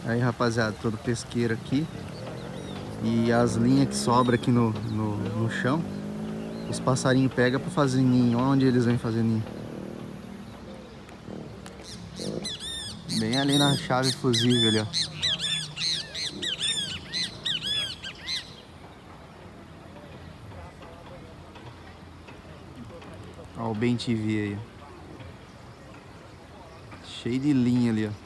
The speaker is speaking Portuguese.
Aí, rapaziada, todo pesqueiro aqui. E as linhas que sobram aqui no chão, os passarinhos pegam pra fazer ninho. Onde eles vêm fazer ninho? Bem ali na chave fusível ali, ó. Ó o Bem TV aí, ó. Cheio de linha ali, ó.